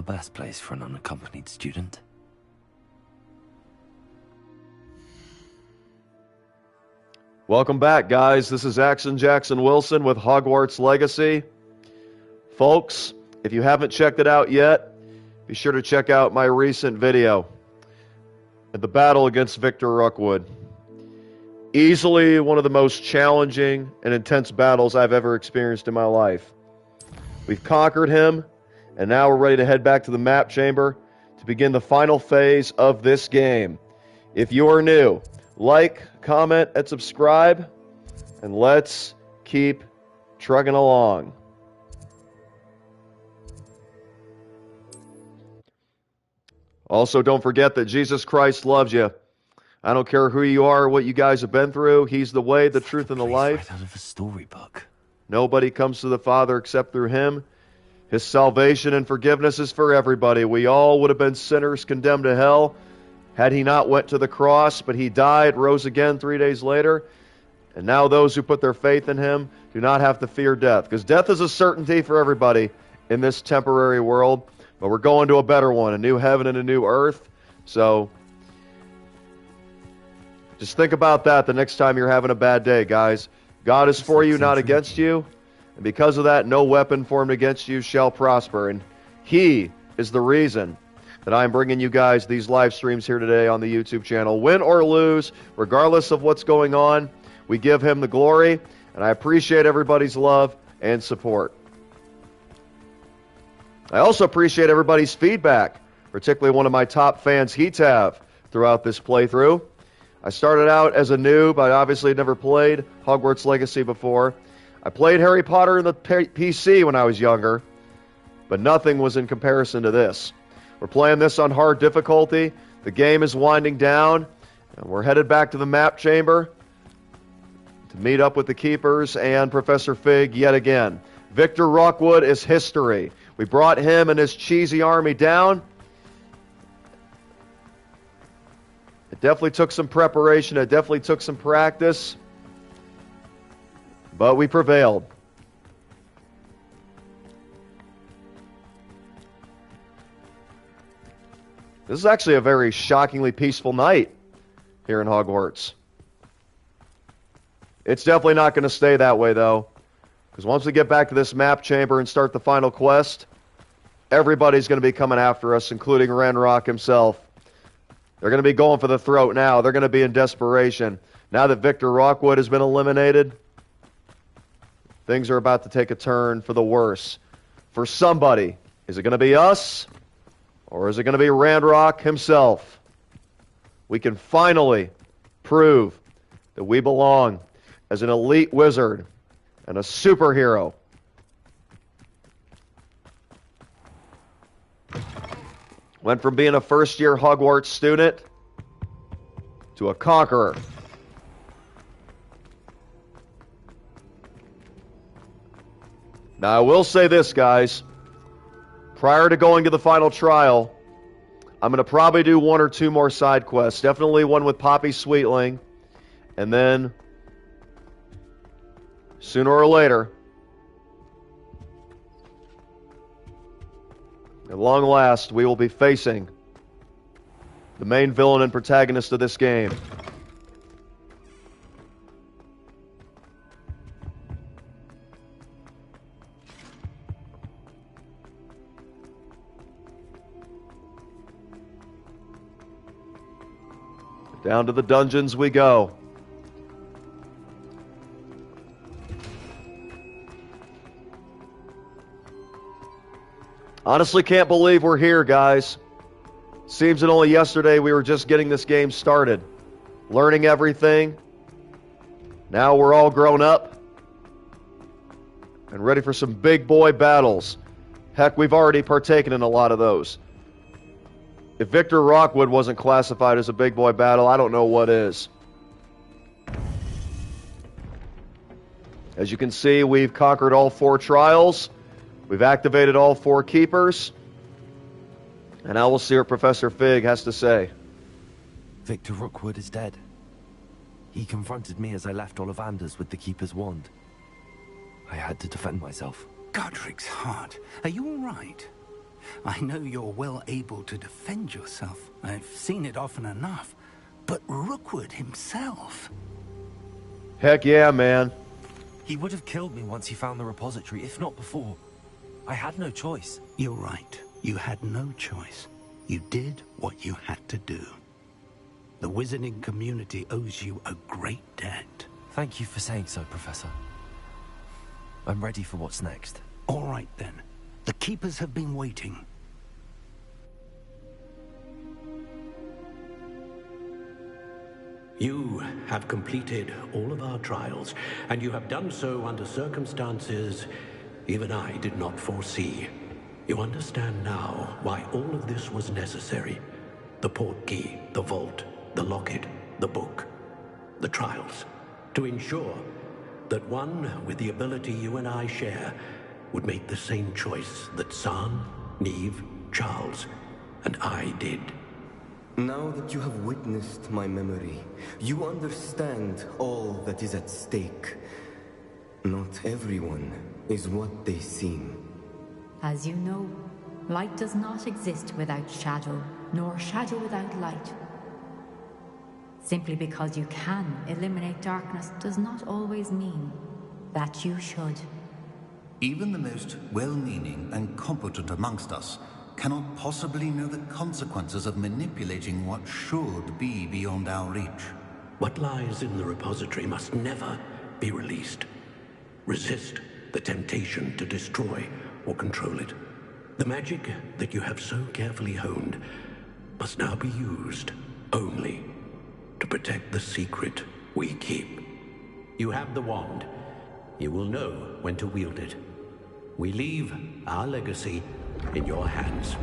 the best place for an unaccompanied student. Welcome back, guys. This is Jackson Wilson with Hogwarts Legacy. Folks, if you haven't checked it out yet, be sure to check out my recent video at the battle against Victor Rookwood. Easily one of the most challenging and intense battles I've ever experienced in my life. We've conquered him, and now we're ready to head back to the map chamber to begin the final phase of this game. If you are new, like, comment, and subscribe, and let's keep trucking along. Also, don't forget that Jesus Christ loves you. I don't care who you are or what you guys have been through. He's the way, the truth, and the life. Right out of a storybook. Nobody comes to the Father except through him. His salvation and forgiveness is for everybody. We all would have been sinners condemned to hell had he not went to the cross, but he died, rose again 3 days later. And now those who put their faith in him do not have to fear death, because death is a certainty for everybody in this temporary world. But we're going to a better one, a new heaven and a new earth. So just think about that the next time you're having a bad day, guys. God is for you, not against you. And because of that, no weapon formed against you shall prosper. And he is the reason that I'm bringing you guys these live streams here today on the YouTube channel. Win or lose, regardless of what's going on, we give him the glory. And I appreciate everybody's love and support. I also appreciate everybody's feedback, particularly one of my top fans, Heatav, throughout this playthrough. I started out as a noob. I obviously had never played Hogwarts Legacy before. I played Harry Potter in the PC when I was younger, but nothing was in comparison to this. We're playing this on hard difficulty. The game is winding down, and we're headed back to the map chamber to meet up with the Keepers and Professor Fig yet again. Victor Rookwood is history. We brought him and his cheesy army down. It definitely took some preparation. It definitely took some practice. But we prevailed. This is actually a very shockingly peaceful night here in Hogwarts. It's definitely not going to stay that way, though. Because once we get back to this map chamber and start the final quest, everybody's going to be coming after us, including Ranrock himself. They're going to be going for the throat now. They're going to be in desperation. Now that Victor Rookwood has been eliminated, things are about to take a turn for the worse. For somebody. Is it going to be us? Or is it going to be Ranrock himself? We can finally prove that we belong as an elite wizard and a superhero. Went from being a first-year Hogwarts student to a conqueror. Now, I will say this, guys. Prior to going to the final trial, I'm going to probably do one or two more side quests. Definitely one with Poppy Sweetling. And then, sooner or later, at long last, we will be facing the main villain and protagonist of this game. Down to the dungeons we go. Honestly, can't believe we're here, guys. Seems that only yesterday we were just getting this game started. Learning everything. Now we're all grown up. And ready for some big boy battles. Heck, we've already partaken in a lot of those. If Victor Rookwood wasn't classified as a big boy battle, I don't know what is. As you can see, we've conquered all 4 trials. We've activated all 4 keepers. And now we'll see what Professor Fig has to say. Victor Rookwood is dead. He confronted me as I left Ollivanders with the Keeper's wand. I had to defend myself. Godric's heart. Are you all right? I know you're well able to defend yourself. I've seen it often enough. But Rookwood himself... Heck yeah, man. He would have killed me once he found the repository, if not before. I had no choice. You're right. You had no choice. You did what you had to do. The wizarding community owes you a great debt. Thank you for saying so, Professor. I'm ready for what's next. All right, then. The Keepers have been waiting. You have completed all of our trials, and you have done so under circumstances even I did not foresee. You understand now why all of this was necessary. The portkey, the vault, the locket, the book, the trials. To ensure that one with the ability you and I share would make the same choice that San, Neve, Charles, and I did. Now that you have witnessed my memory, you understand all that is at stake. Not everyone is what they seem. As you know, light does not exist without shadow, nor shadow without light. Simply because you can eliminate darkness does not always mean that you should. Even the most well-meaning and competent amongst us cannot possibly know the consequences of manipulating what should be beyond our reach. What lies in the repository must never be released. Resist the temptation to destroy or control it. The magic that you have so carefully honed must now be used only to protect the secret we keep. You have the wand. You will know when to wield it. We leave our legacy in your hands.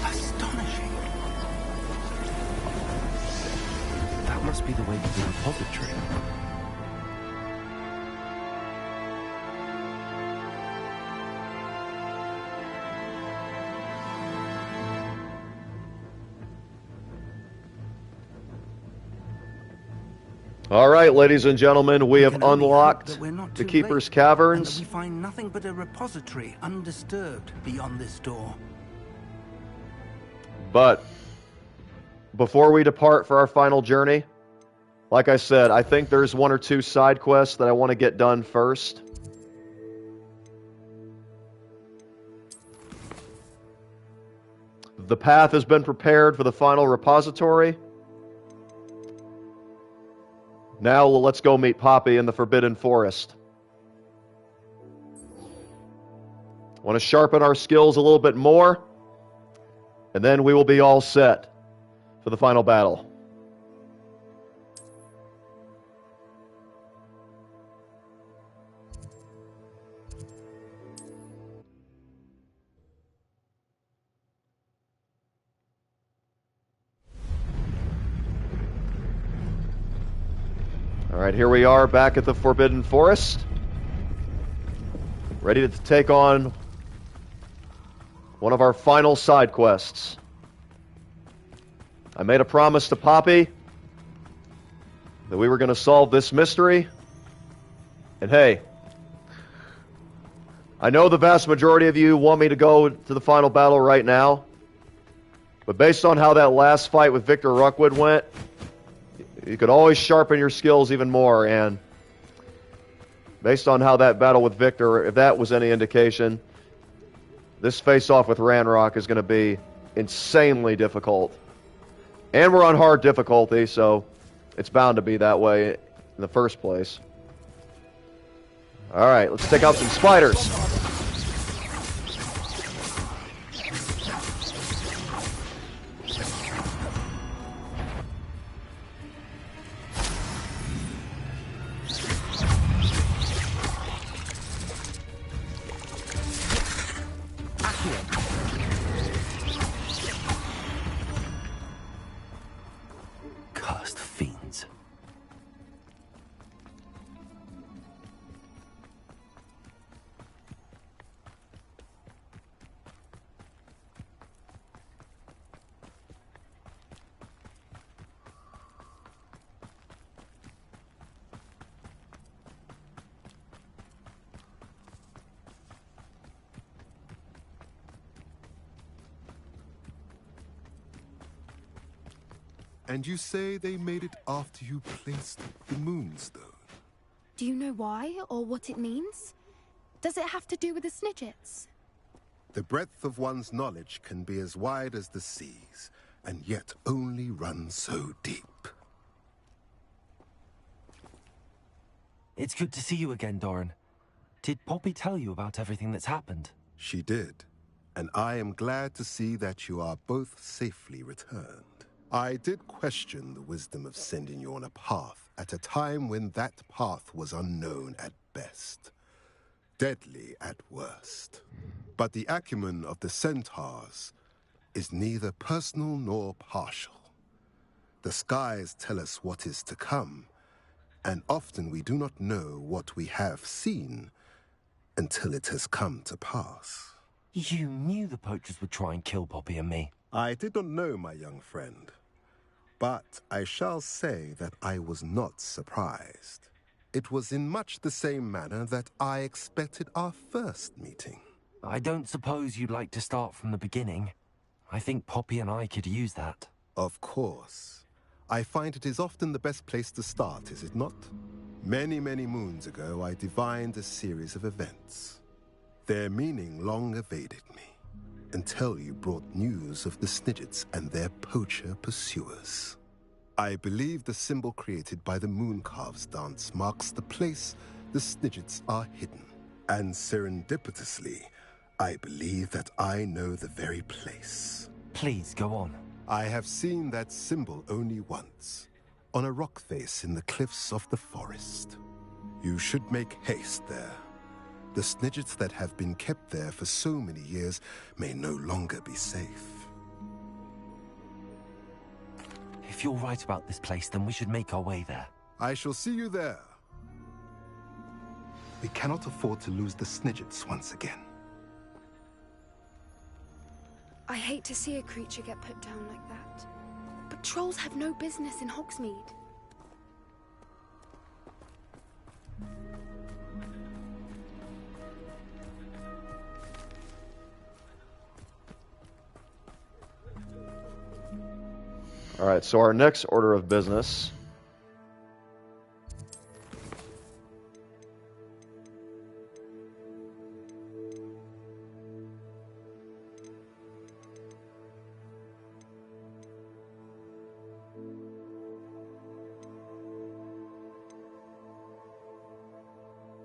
Astonishing. That must be the way to the repository. All right, ladies and gentlemen, we have can only hope unlocked that we're not the too Keeper's late, Caverns. and that we find nothing but a repository undisturbed beyond this door. But before we depart for our final journey, like I said, I think there's one or two side quests that I want to get done first. The path has been prepared for the final repository. Now let's go meet Poppy in the Forbidden Forest. Want to sharpen our skills a little bit more, and then we will be all set for the final battle. All right, here we are back at the Forbidden Forest, ready to take on one of our final side quests. I made a promise to Poppy that we were going to solve this mystery, and hey, I know the vast majority of you want me to go to the final battle right now, but based on how that last fight with Victor Rookwood went, you could always sharpen your skills even more, and based on how that battle with Victor, if that was any indication, this face-off with Ranrock is going to be insanely difficult. And we're on hard difficulty, so it's bound to be that way in the first place. Alright, let's take out some spiders. Cursed fiends. And you say they made it after you placed the Moonstone? Do you know why, or what it means? Does it have to do with the Snidgets? The breadth of one's knowledge can be as wide as the seas, and yet only run so deep. It's good to see you again, Doran. Did Poppy tell you about everything that's happened? She did, and I am glad to see that you are both safely returned. I did question the wisdom of sending you on a path at a time when that path was unknown at best, deadly at worst. But the acumen of the centaurs is neither personal nor partial. The skies tell us what is to come, and often we do not know what we have seen until it has come to pass. You knew the poachers would try and kill Poppy and me. I did not know, my young friend, but I shall say that I was not surprised. It was in much the same manner that I expected our first meeting. I don't suppose you'd like to start from the beginning. I think Poppy and I could use that. Of course. I find it is often the best place to start, is it not? Many, many moons ago, I divined a series of events. Their meaning long evaded me, until you brought news of the Snidgets and their poacher pursuers. I believe the symbol created by the Mooncalves dance marks the place the Snidgets are hidden. And serendipitously, I believe that I know the very place. Please, go on. I have seen that symbol only once, on a rock face in the cliffs of the forest. You should make haste there. The Snidgets that have been kept there for so many years may no longer be safe. If you're right about this place, then we should make our way there. I shall see you there. We cannot afford to lose the Snidgets once again. I hate to see a creature get put down like that. But trolls have no business in Hogsmeade. All right, so our next order of business.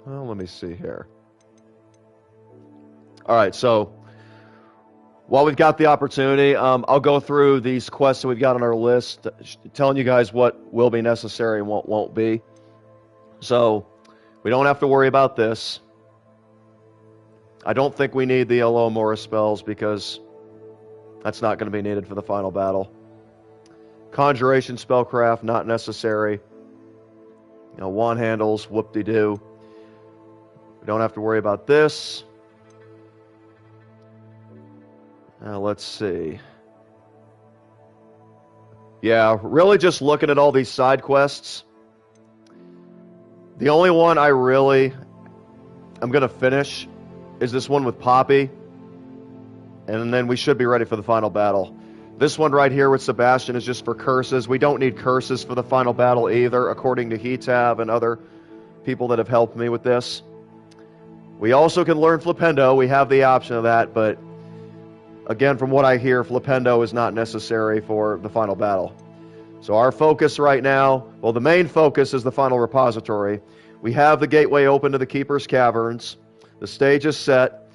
Well, let me see here. All right, so while we've got the opportunity, I'll go through these quests that we've got on our list, telling you guys what will be necessary and what won't be. So we don't have to worry about this. I don't think we need the Elomora spells because that's not going to be needed for the final battle. Conjuration spellcraft, not necessary. You know, wand handles, whoop-de-doo. We don't have to worry about this. Let's see. Yeah, really just looking at all these side quests. The only one I'm going to finish is this one with Poppy. And then we should be ready for the final battle. This one right here with Sebastian is just for curses. We don't need curses for the final battle either, according to Hetab and other people that have helped me with this. We also can learn Flipendo. We have the option of that, but again, from what I hear, Flipendo is not necessary for the final battle. So our focus right now, well, the main focus is the final repository. We have the gateway open to the Keeper's Caverns. The stage is set.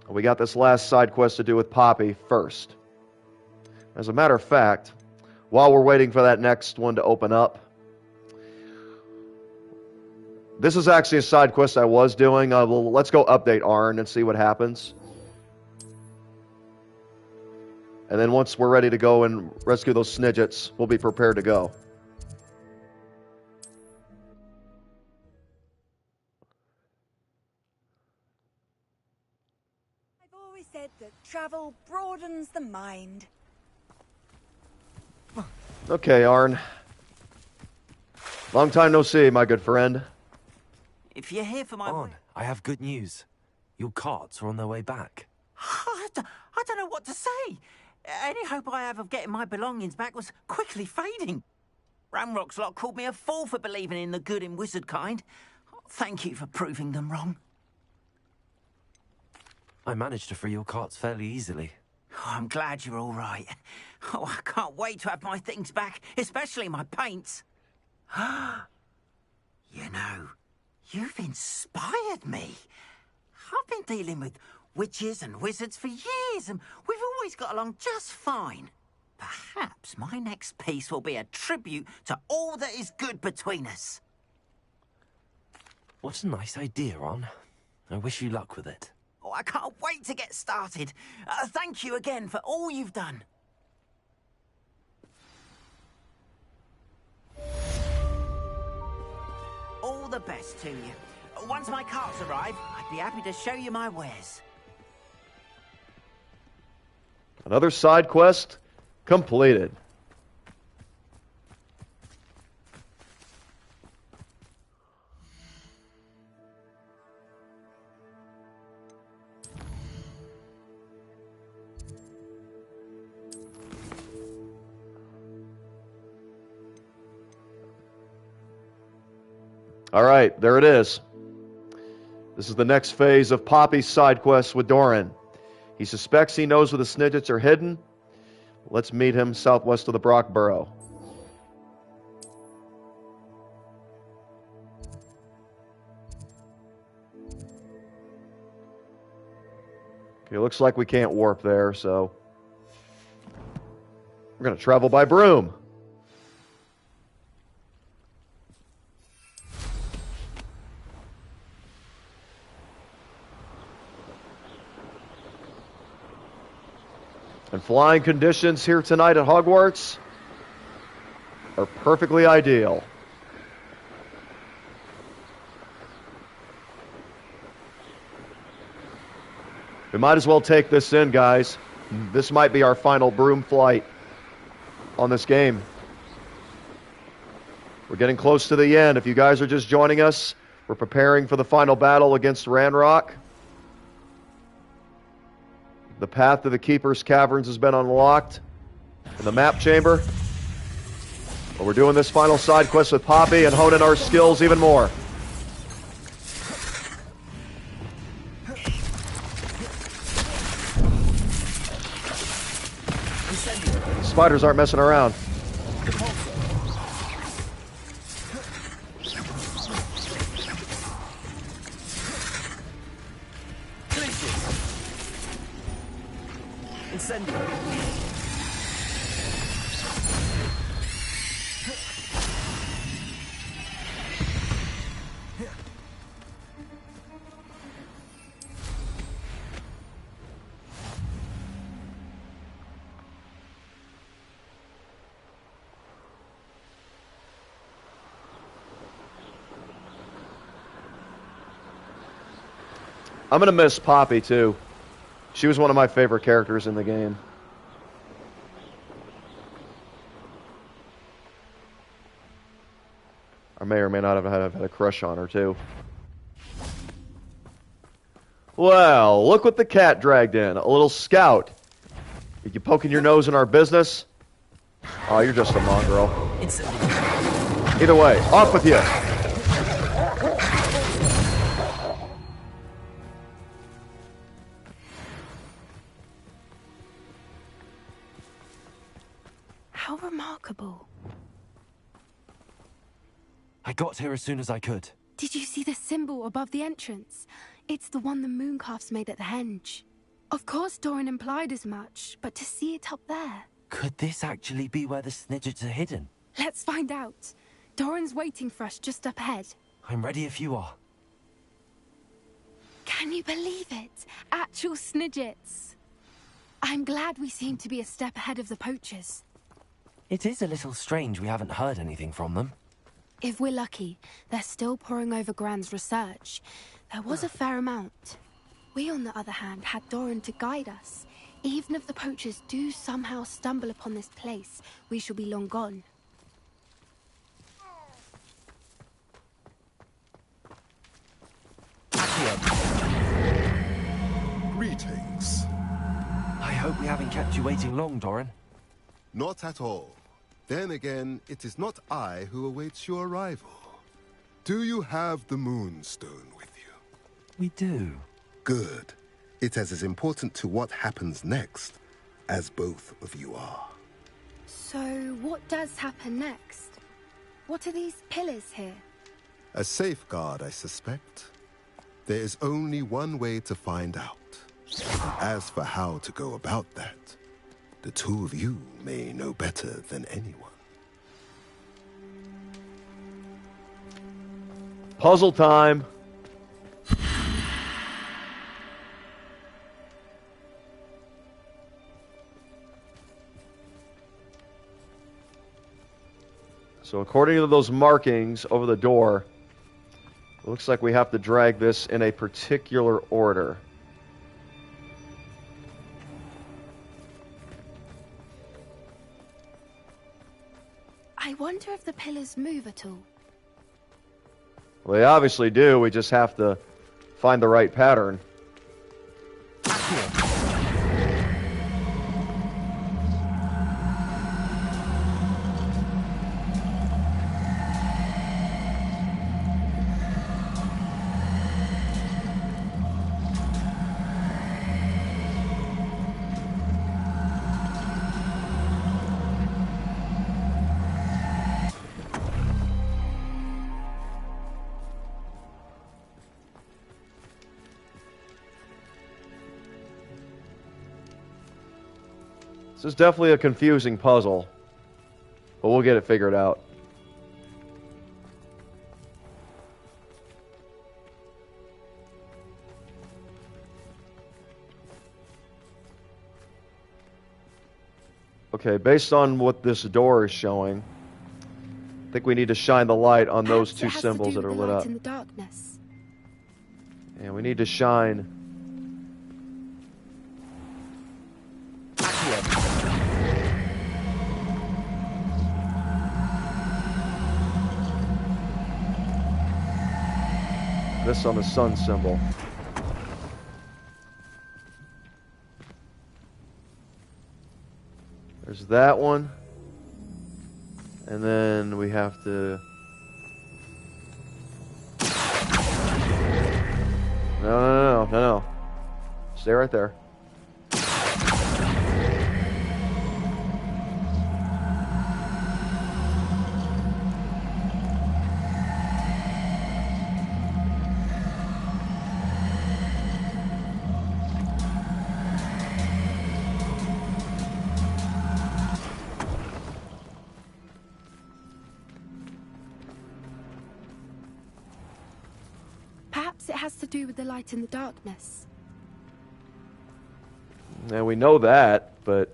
We got this last side quest to do with Poppy first. As a matter of fact, while we're waiting for that next one to open up, this is actually a side quest I was doing. Let's go update Arn and see what happens. And then once we're ready to go and rescue those Snidgets, we'll be prepared to go. I've always said that travel broadens the mind. Okay, Arn. Long time no see, my good friend. If you're here for my... Arn, I have good news. Your carts are on their way back. I don't know what to say. Any hope I have of getting my belongings back was quickly fading. Ramrock's lot called me a fool for believing in the good in wizard kind. Thank you for proving them wrong. I managed to free your carts fairly easily. Oh, I'm glad you're all right. Oh, I can't wait to have my things back, especially my paints. You know, you've inspired me. I've been dealing with witches and wizards for years, and we've always got along just fine. Perhaps my next piece will be a tribute to all that is good between us. What a nice idea, Ron. I wish you luck with it. Oh, I can't wait to get started. Thank you again for all you've done. All the best to you. Once my carts arrive, I'd be happy to show you my wares. Another side quest completed. All right, there it is. This is the next phase of Poppy's side quest with Doran. He suspects he knows where the Snidgets are hidden. Let's meet him southwest of the Brock Burrow. Okay, looks like we can't warp there, so we're going to travel by broom. And flying conditions here tonight at Hogwarts are perfectly ideal. We might as well take this in, guys. This might be our final broom flight on this game. We're getting close to the end. If you guys are just joining us, we're preparing for the final battle against Ranrock. The path to the Keeper's Caverns has been unlocked in the map chamber. But we're doing this final side quest with Poppy and honing our skills even more. Spiders aren't messing around. I'm going to miss Poppy, too. She was one of my favorite characters in the game. I may or may not have had a crush on her, too. Well, look what the cat dragged in. A little scout. Are you poking your nose in our business? Oh, you're just a mongrel. Either way, off with you. How remarkable. I got here as soon as I could. Did you see the symbol above the entrance? It's the one the mooncalfs made at the henge. Of course Doran implied as much, but to see it up there... Could this actually be where the Snidgets are hidden? Let's find out. Doran's waiting for us just up ahead. I'm ready if you are. Can you believe it? Actual Snidgets. I'm glad we seem to be a step ahead of the poachers. It is a little strange we haven't heard anything from them. If we're lucky, they're still poring over Gran's research. There was a fair amount. We, on the other hand, had Doran to guide us. Even if the poachers do somehow stumble upon this place, we shall be long gone. Greetings. I hope we haven't kept you waiting long, Doran. Not at all. Then again, it is not I who awaits your arrival. Do you have the Moonstone with you? We do. Good. It is as important to what happens next as both of you are. So, what does happen next? What are these pillars here? A safeguard, I suspect. There is only one way to find out. And as for how to go about that, the two of you may know better than anyone. Puzzle time. So according to those markings over the door, it looks like we have to drag this in a particular order. I wonder if the pillars move at all. Well, they obviously do. We just have to find the right pattern. This is definitely a confusing puzzle, but we'll get it figured out. Okay, based on what this door is showing, I think we need to shine the light on those two symbols that are lit up. In the darkness. And we need to shine this on the sun symbol. There's that one. And then we have to... No. Stay right there. Perhaps it has to do with the light in the darkness. And we know that, but...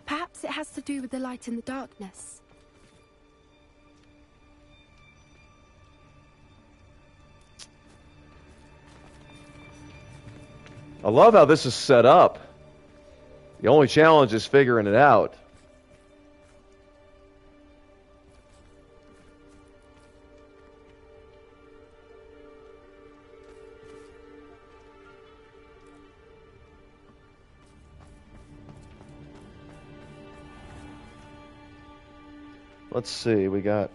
Perhaps it has to do with the light in the darkness. I love how this is set up. The only challenge is figuring it out. Let's see, we got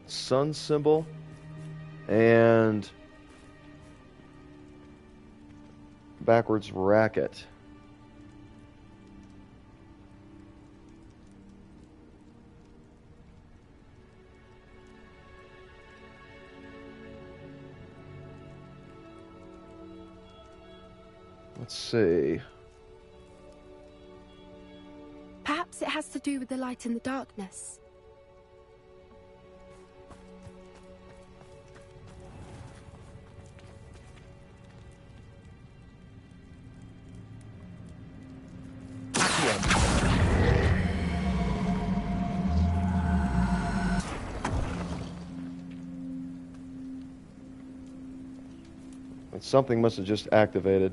sun symbol and backwards racket. Let's see. Perhaps it has to do with the light in the darkness. Something must have just activated.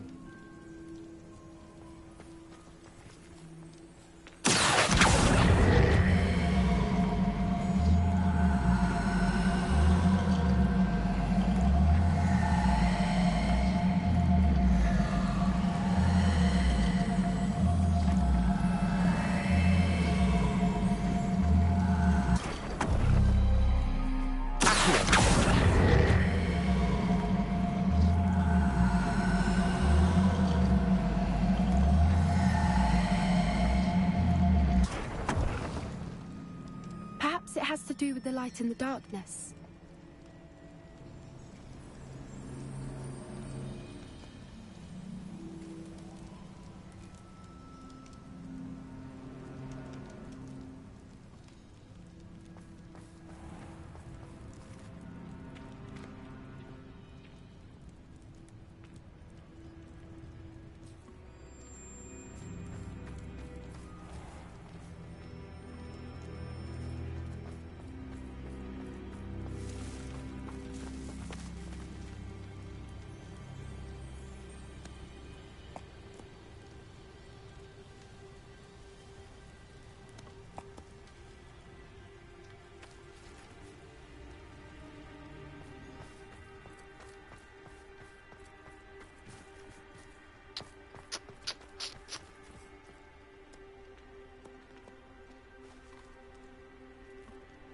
Perhaps it has to do with the light in the darkness.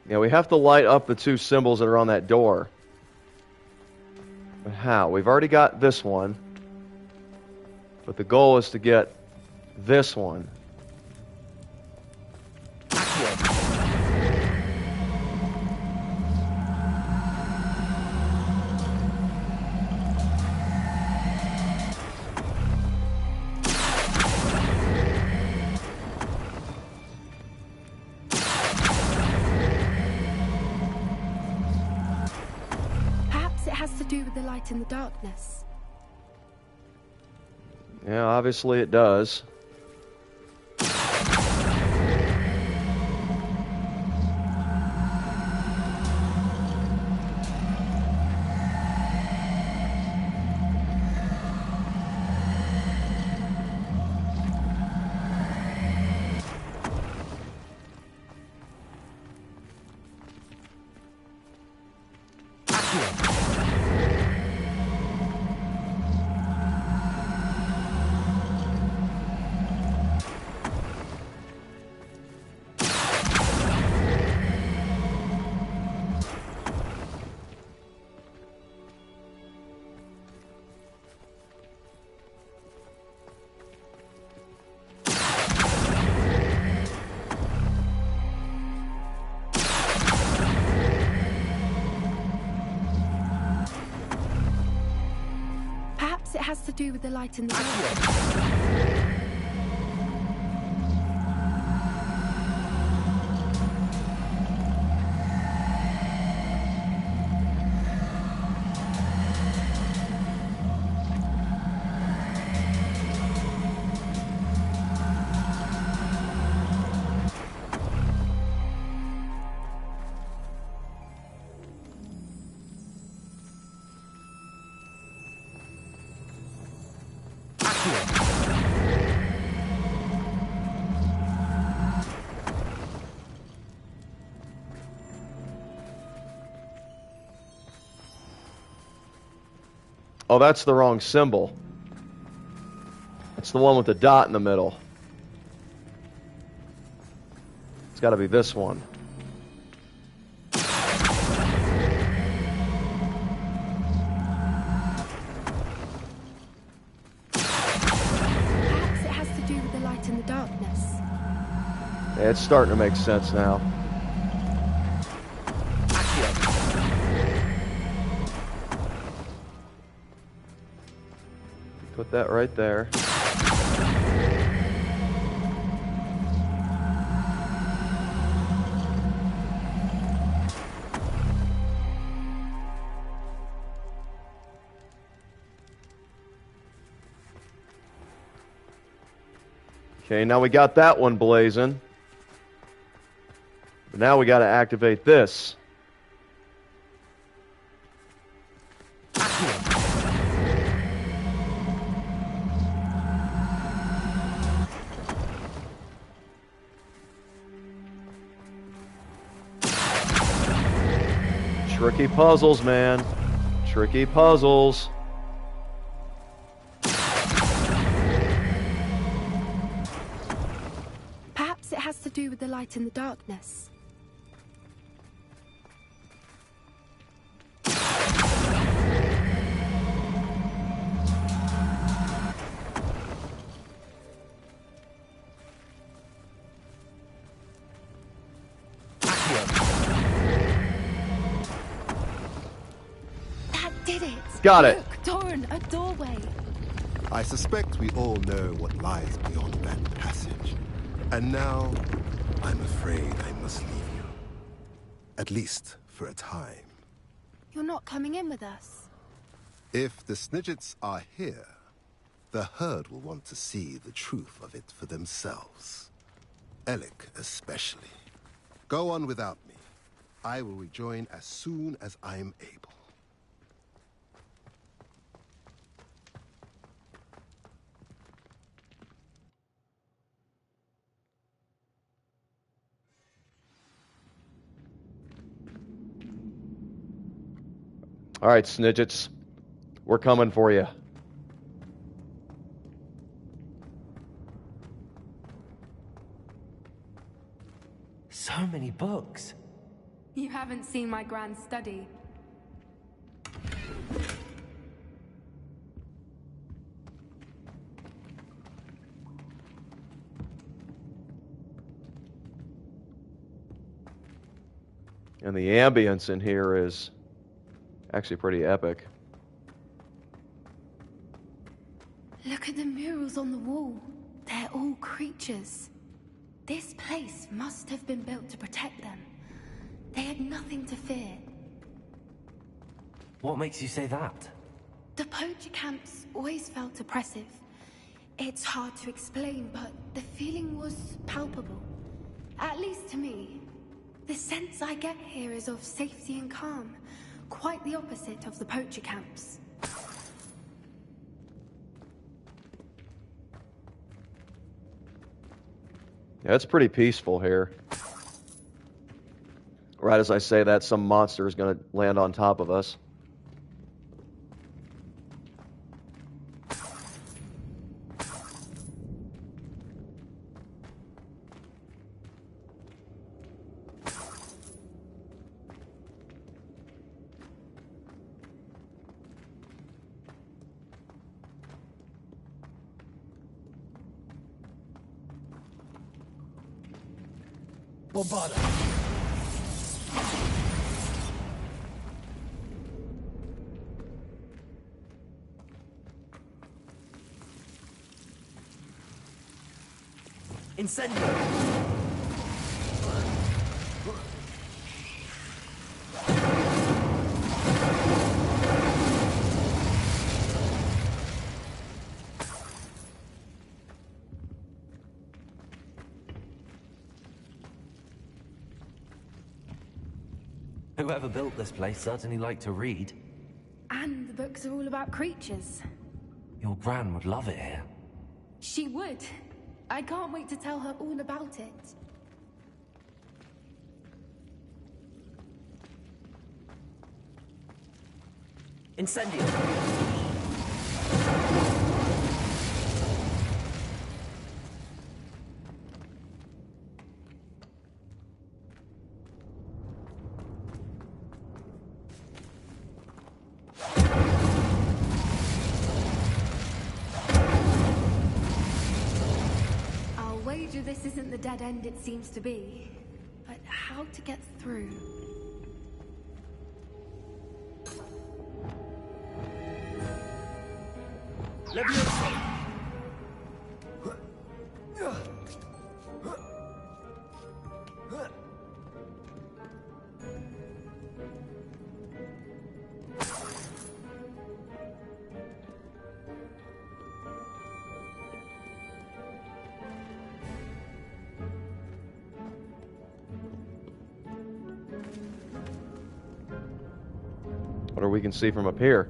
Yeah, we have to light up the two symbols that are on that door. But how? We've already got this one. But the goal is to get this one. In the darkness. Yeah, obviously it does. It has to do with the light in the dark. Oh, that's the wrong symbol. It's the one with the dot in the middle. It's got to be this one. Perhaps it has to do with the light in the darkness. Yeah, it's starting to make sense now. Put that right there. Okay, now we got that one blazing. But now we got to activate this. Tricky puzzles, man. Tricky puzzles. Perhaps it has to do with the light in the darkness. Got it. Look, Doran, a doorway. I suspect we all know what lies beyond that passage. And now, I'm afraid I must leave you. At least for a time. You're not coming in with us. If the Snidgets are here, the herd will want to see the truth of it for themselves. Alec especially. Go on without me. I will rejoin as soon as I'm able. All right, Snidgets. We're coming for you. So many books. You haven't seen my grand study. And the ambience in here is actually pretty epic. Look at the murals on the wall. They're all creatures. This place must have been built to protect them. They had nothing to fear. What makes you say that? The poacher camps always felt oppressive. It's hard to explain, but the feeling was palpable. At least to me. The sense I get here is of safety and calm. Quite the opposite of the poacher camps. Yeah, it's pretty peaceful here. Right as I say that, some monster is going to land on top of us. Bobada. Incendio. Whoever built this place certainly liked to read. And the books are all about creatures. Your Gran would love it here. She would. I can't wait to tell her all about it. Incendio. This isn't the dead end it seems to be. But how to get through? Leviosa. What we can see from up here.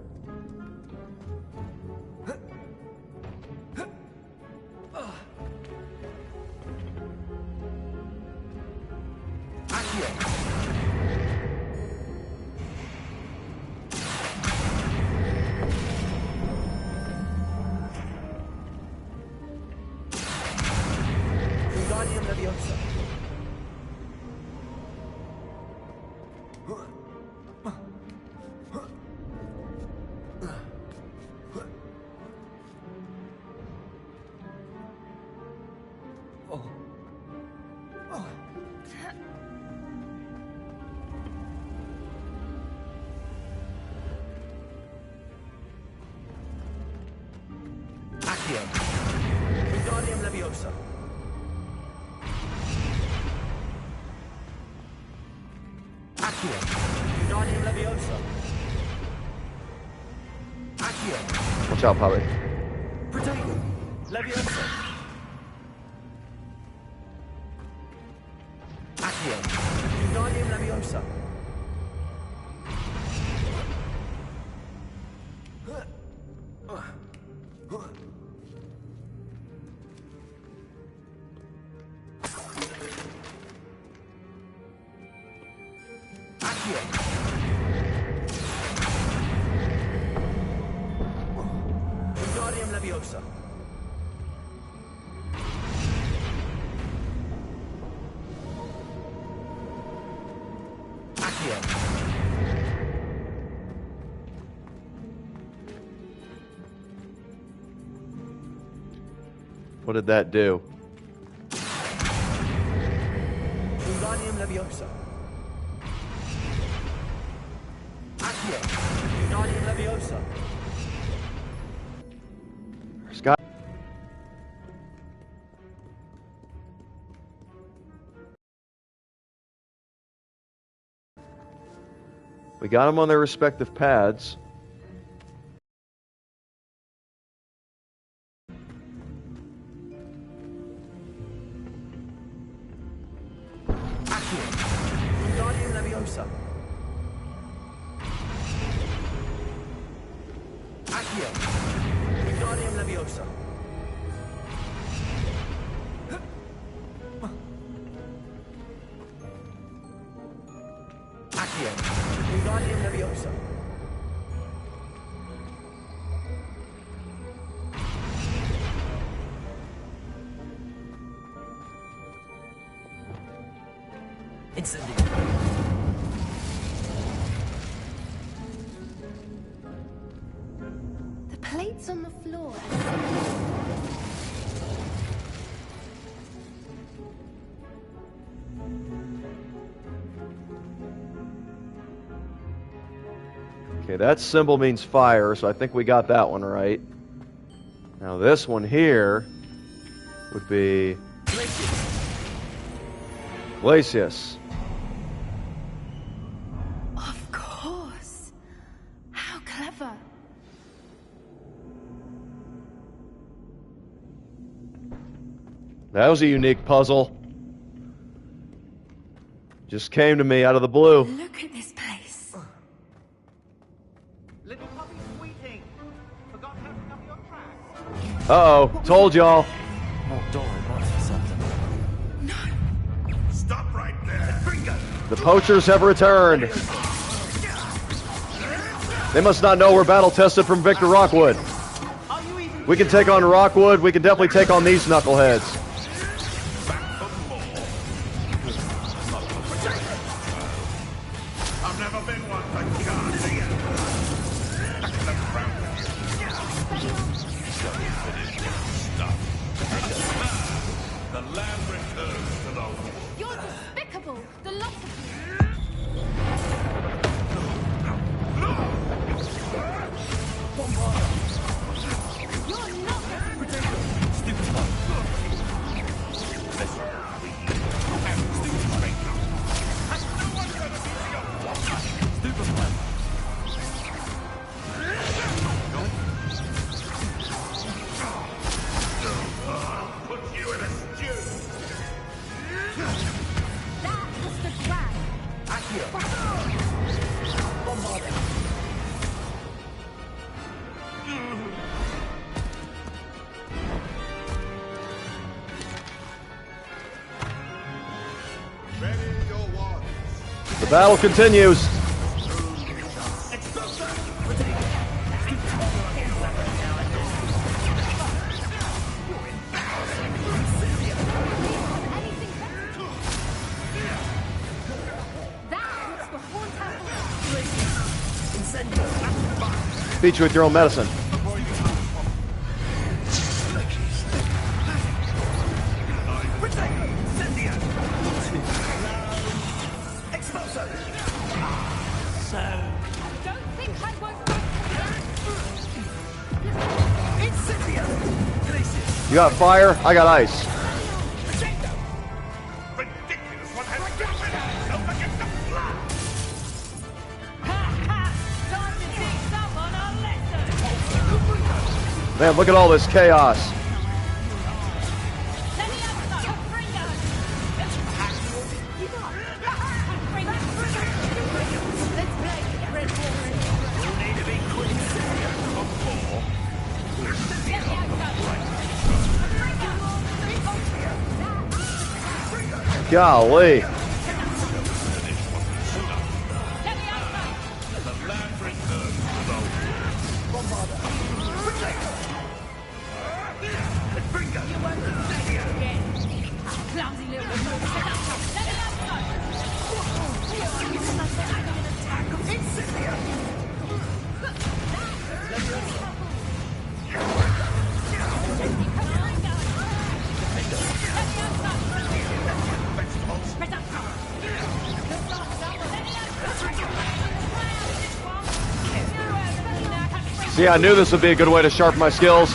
Watch out, Polly. What did that do? Scott. We got them on their respective pads. The plates on the floor. Okay, that symbol means fire, so I think we got that one right. Now this one here would be Glacius. Of course. How clever. That was a unique puzzle. Just came to me out of the blue. Look at this place. Little puppy squeaking. Forgot how to cover your tracks. Uh-oh, told y'all. Not Doran, that's something. Stop right there. Bingo. The poachers have returned. They must not know we're battle-tested from Victor Rockwood. We can take on Rockwood. We can definitely take on these knuckleheads. I've never been one, but God, see ya. The land returns to the war. You're despicable. The lot of you. You're not. The battle continues. Beat you with your own medicine. You got fire, I got ice. Man, look at all this chaos. Golly. See, I knew this would be a good way to sharpen my skills.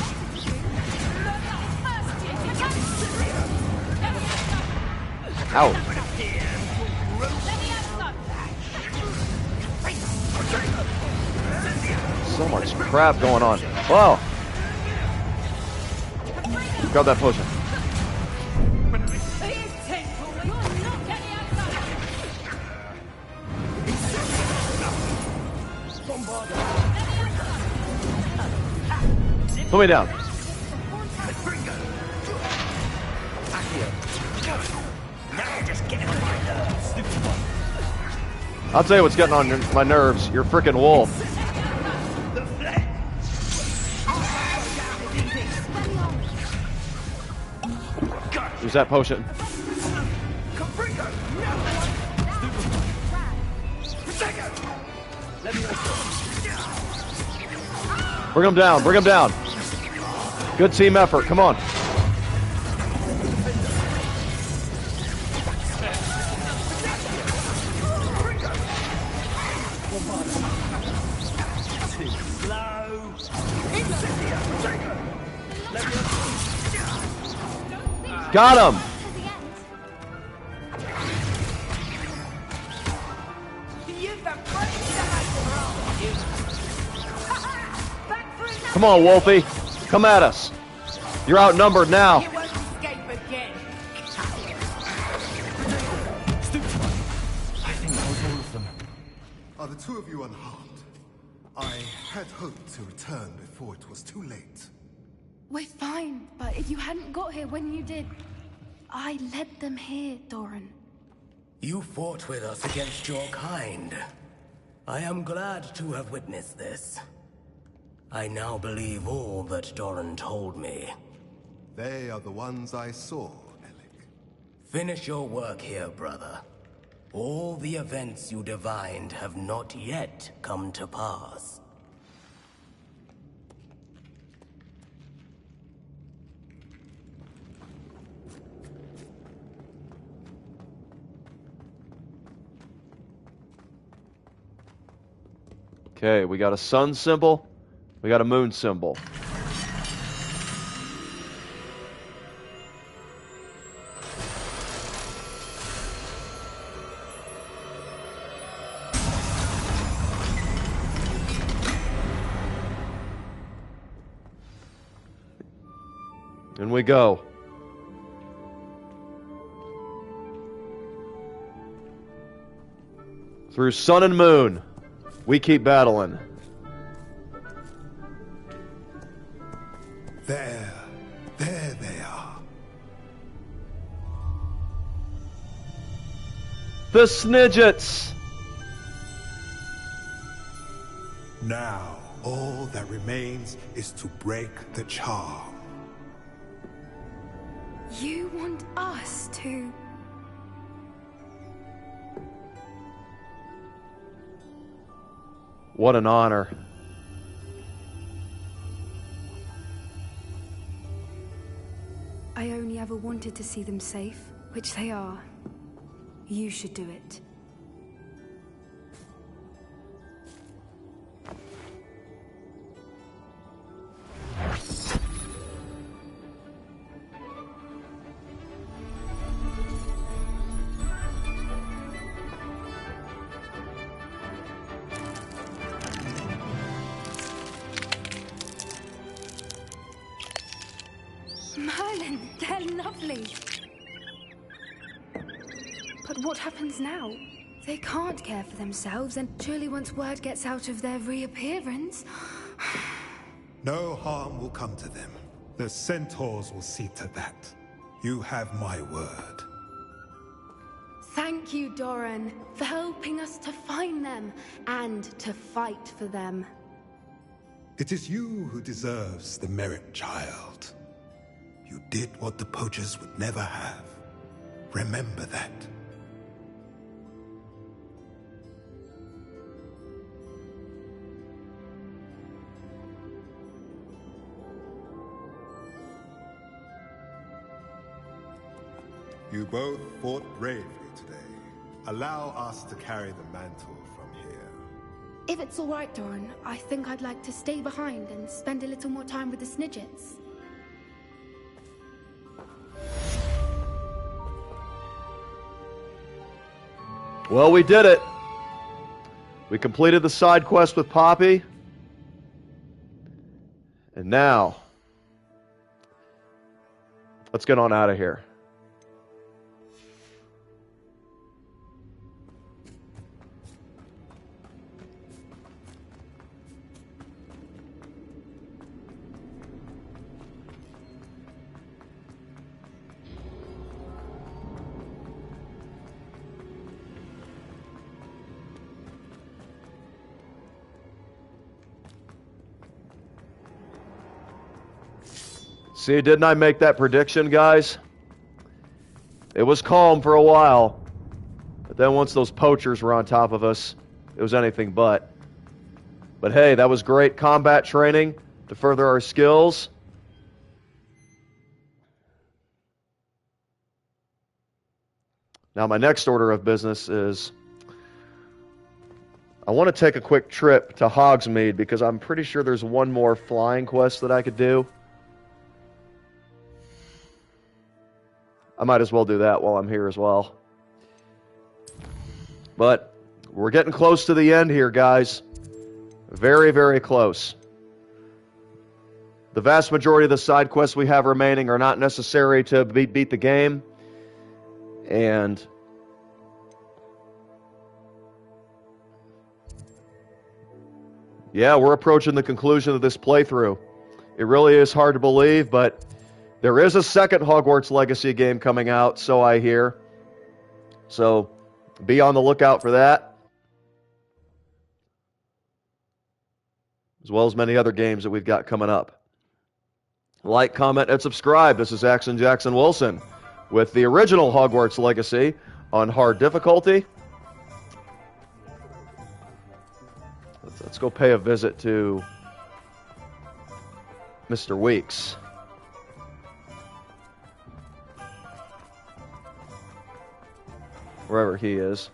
Ow. So much crap going on. Whoa. Grab that potion. Put me down. I'll tell you what's getting on my nerves. You're freaking wolf. Use that potion. Bring him down. Bring him down. Good team effort. Come on. Got him. Come on, Wolfie. Come at us. You're outnumbered now. I think that was all of them. Are the two of you unharmed? I had hoped to return before it was too late. We're fine, but if you hadn't got here when you did, I led them here, Doran. You fought with us against your kind. I am glad to have witnessed this. I now believe all that Doran told me. They are the ones I saw, Alec. Finish your work here, brother. All the events you divined have not yet come to pass. Okay, we got a sun symbol. We got a moon symbol. In we go. Through sun and moon, we keep battling. There they are. The Snidgets! Now, all that remains is to break the charm. You want us to... What an honor. I only ever wanted to see them safe, which they are. You should do it. Merlin, they're lovely. But what happens now? They can't care for themselves, and surely once word gets out of their reappearance... No harm will come to them. The centaurs will see to that. You have my word. Thank you, Doran, for helping us to find them, and to fight for them. It is you who deserves the merit, child. You did what the poachers would never have. Remember that. You both fought bravely today. Allow us to carry the mantle from here. If it's all right, Doran, I think I'd like to stay behind and spend a little more time with the Snidgets. Well, we did it. We completed the side quest with Poppy. And now, let's get on out of here. See, didn't I make that prediction, guys? It was calm for a while. But then once those poachers were on top of us, it was anything but. But hey, that was great combat training to further our skills. Now my next order of business is I want to take a quick trip to Hogsmeade because I'm pretty sure there's one more flying quest that I could do. I might as well do that while I'm here as well. But we're getting close to the end here, guys. Very, very close. The vast majority of the side quests we have remaining are not necessary to beat the game. And yeah, we're approaching the conclusion of this playthrough. It really is hard to believe, but there is a second Hogwarts Legacy game coming out, so I hear. So be on the lookout for that. As well as many other games that we've got coming up. Like, comment, and subscribe. This is Jackson Wilson with the original Hogwarts Legacy on hard difficulty. Let's go pay a visit to Mr. Weeks. Wherever he is.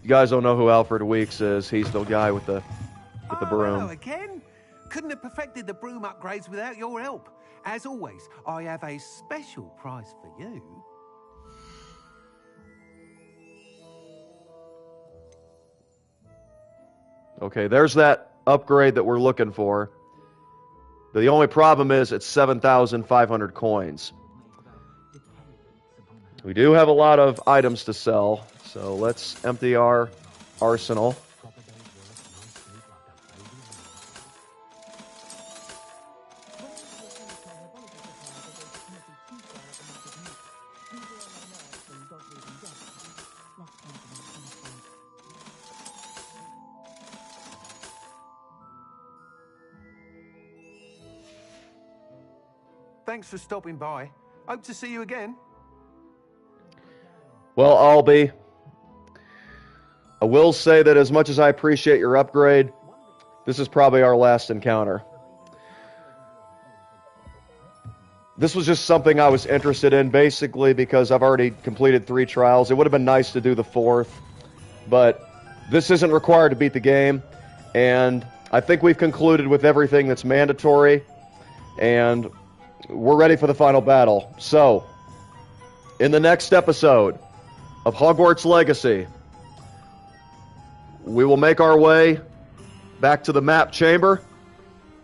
You guys don't know who Alfred Weeks is. He's the guy with the broom. Hello again. Couldn't have perfected the broom upgrades without your help. As always, I have a special prize for you. Okay, there's that upgrade that we're looking for. The only problem is it's 7,500 coins. We do have a lot of items to sell, so let's empty our arsenal. Thanks for stopping by. Hope to see you again. Well, Albie, I will say that as much as I appreciate your upgrade, this is probably our last encounter. This was just something I was interested in, basically, because I've already completed 3 trials. It would have been nice to do the 4th, but this isn't required to beat the game, and I think we've concluded with everything that's mandatory, and we're ready for the final battle. So, in the next episode of Hogwarts Legacy, we will make our way back to the map chamber,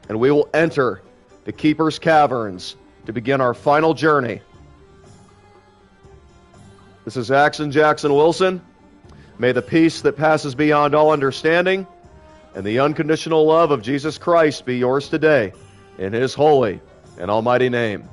and we will enter the Keeper's Caverns to begin our final journey. This is Axon Jackson Wilson. May the peace that passes beyond all understanding and the unconditional love of Jesus Christ be yours today, in His holy and almighty name.